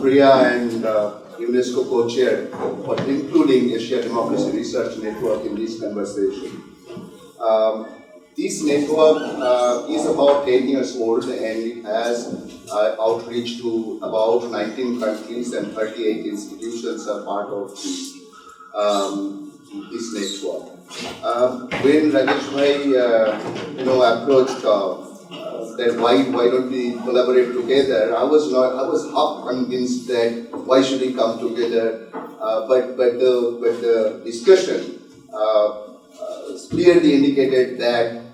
Priya and UNESCO co-chair for including Asia Democracy Research Network in this conversation. This network is about 10 years old and it has outreach to about 19 countries and 38 institutions are part of this network. When Rajesh Bhai, approached that why don't we collaborate together, I was half convinced that why should we come together, but the discussion clearly indicated that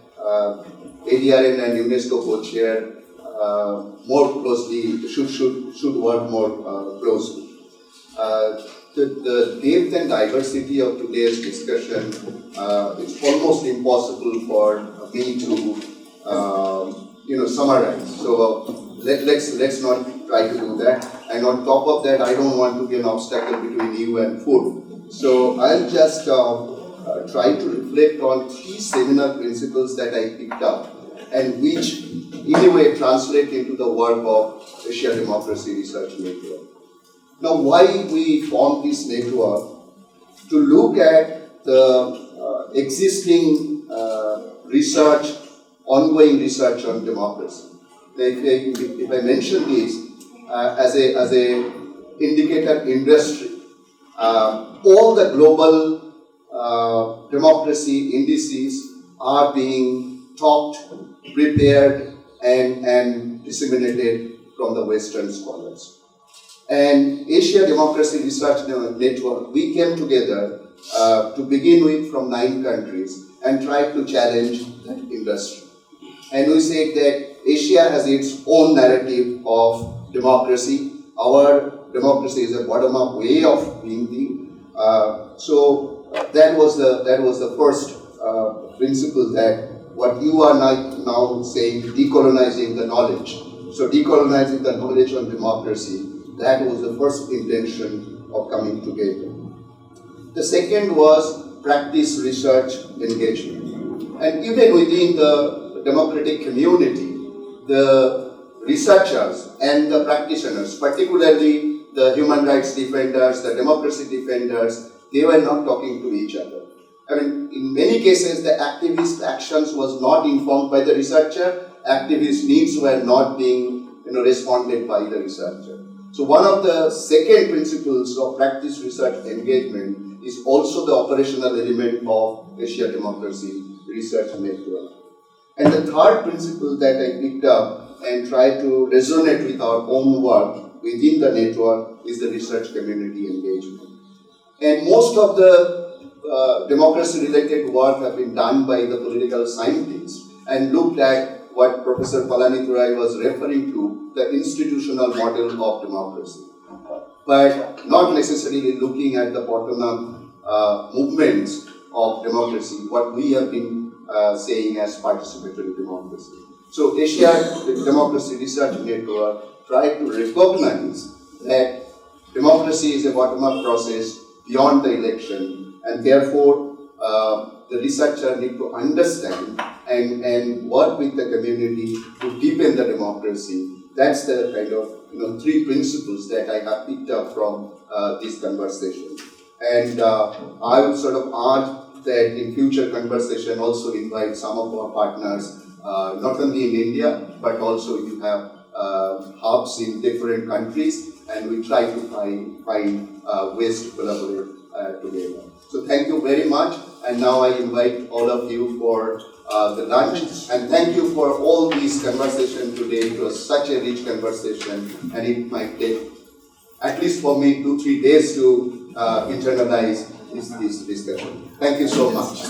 ADRN and UNESCO co-chair more closely should work more closely. The depth and diversity of today's discussion, it's almost impossible for me to summarize. So let's not try to do that. And on top of that, I don't want to be an obstacle between you and food. So I'll just try to reflect on 3 seminal principles that I picked up and which in a way translate into the work of Asia Democracy Research Network. Now, why we formed this network? To look at the existing research, ongoing research on democracy. If I mention this as a indicator industry, all the global democracy indices are being talked, prepared, and disseminated from the Western scholars. And Asia Democracy Research Network, we came together to begin with from 9 countries and tried to challenge that industry. And we said that Asia has its own narrative of democracy. Our democracy is a bottom-up way of being thing. So that was the first principle, that what you are now saying, decolonizing the knowledge. So decolonizing the knowledge on democracy, that was the first intention of coming together. The second was practice research engagement. And even within the democratic community, the researchers and the practitioners, particularly the human rights defenders, the democracy defenders, they were not talking to each other. I mean, in many cases, the activist actions was not informed by the researcher, activist needs were not being responded by the researcher. So one of the second principles of practice research engagement is also the operational element of Asia Democracy Research Network. And the third principle that I picked up and tried to resonate with our own work within the network is the research community engagement. And most of the democracy-related work have been done by the political scientists and looked at what Professor Palanithurai was referring to, the institutional model of democracy, but not necessarily looking at the bottom-up movements of democracy, what we have been saying as participatory democracy. So Asia Democracy Research Network tried to recognize that democracy is a bottom-up process beyond the election, and therefore the researcher need to understand and work with the community to deepen the democracy. That's the kind of 3 principles that I have picked up from this conversation. And I would sort of urge that in future conversation also invite some of our partners, not only in India, but also you have hubs in different countries, and we try to find ways to collaborate together. So thank you very much, and now I invite all of you for the lunch, and thank you for all these conversation today. It was such a rich conversation, and it might take, at least for me, 2-3 days to internalize this discussion. Thank you so much.